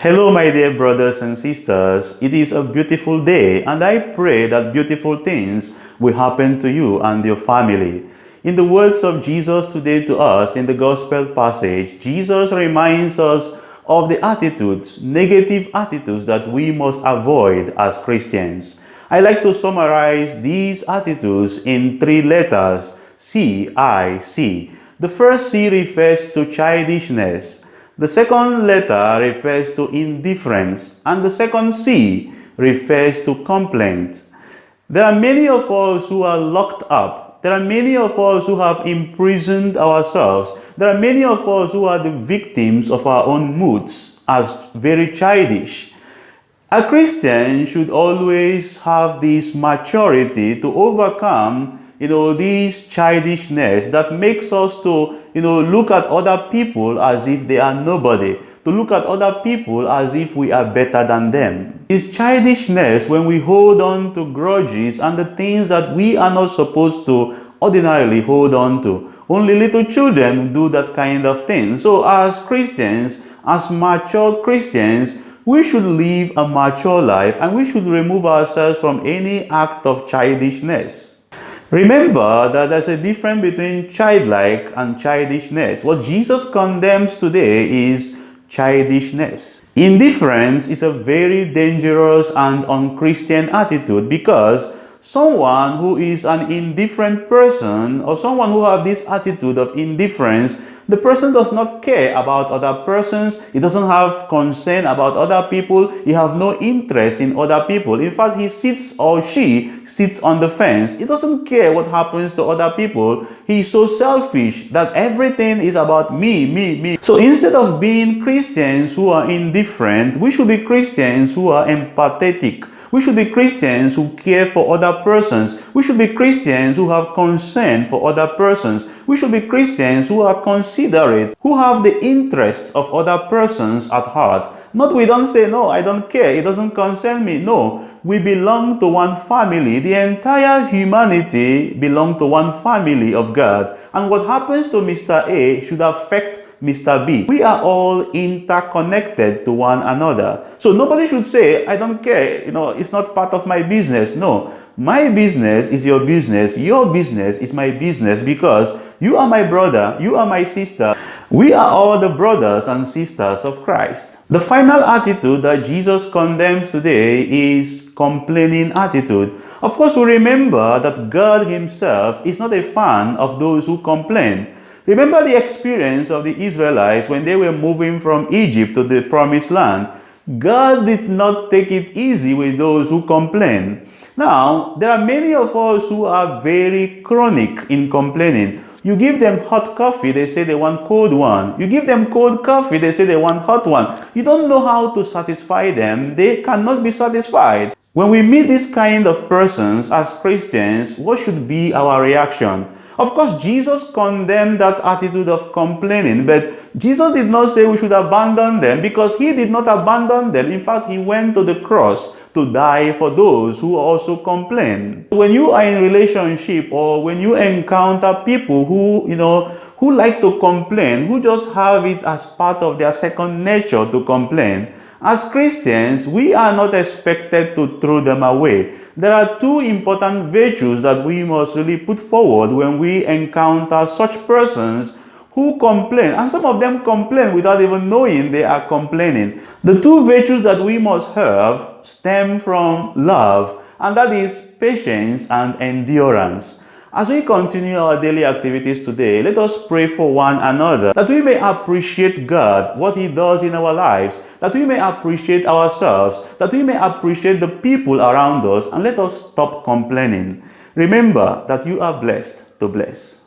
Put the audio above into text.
Hello, my dear brothers and sisters. It is a beautiful day, and I pray that beautiful things will happen to you and your family. In the words of Jesus today to us in the Gospel passage, Jesus reminds us of the attitudes, negative attitudes that we must avoid as Christians. I like to summarize these attitudes in 3 letters: C-I-C. The first C refers to childishness. The second letter refers to indifference, and the second C refers to complaint. There are many of us who are locked up. There are many of us who have imprisoned ourselves. There are many of us who are the victims of our own moods as very childish. A Christian should always have this maturity to overcome this childishness that makes us to, look at other people as if they are nobody, to look at other people as if we are better than them. This childishness, when we hold on to grudges and the things that we are not supposed to ordinarily hold on to. Only little children do that kind of thing. So as Christians, as matured Christians, we should live a mature life and we should remove ourselves from any act of childishness. Remember that there's a difference between childlike and childishness. What Jesus condemns today is childishness. Indifference is a very dangerous and unchristian attitude, because someone who is an indifferent person, or someone who has this attitude of indifference, the person does not care about other persons. He doesn't have concern about other people. He has no interest in other people. In fact, he sits, or she sits on the fence. He doesn't care what happens to other people. He's so selfish that everything is about me. So instead of being Christians who are indifferent, we should be Christians who are empathetic. We should be Christians who care for other persons. We should be Christians who have concern for other persons. We should be Christians who are considerate, who have the interests of other persons at heart. Not we don't say, no, I don't care, it doesn't concern me. No, we belong to one family. The entire humanity belongs to one family of God. And what happens to Mr. A should affect Mr. B. We are all interconnected to one another. So nobody should say, I don't care, it's not part of my business. No, my business is your business. Your business is my business, because you are my brother, you are my sister. We are all the brothers and sisters of Christ. The final attitude that Jesus condemns today is complaining attitude. Of course, we remember that God himself is not a fan of those who complain. Remember the experience of the Israelites when they were moving from Egypt to the promised land. God did not take it easy with those who complain. Now, there are many of us who are very chronic in complaining. You give them hot coffee, they say they want cold one. You give them cold coffee, they say they want hot one. You don't know how to satisfy them. They cannot be satisfied. When we meet this kind of persons as Christians, what should be our reaction? Of course, Jesus condemned that attitude of complaining, but Jesus did not say we should abandon them, because he did not abandon them. In fact, he went to the cross to die for those who also complain. When you are in relationship, or when you encounter people who like to complain, who just have it as part of their second nature to complain, as Christians, we are not expected to throw them away. There are two important virtues that we must really put forward when we encounter such persons who complain. And some of them complain without even knowing they are complaining. The two virtues that we must have stem from love, and that is patience and endurance. As we continue our daily activities today, let us pray for one another, that we may appreciate God, what he does in our lives, that we may appreciate ourselves, that we may appreciate the people around us, and let us stop complaining. Remember that you are blessed to bless.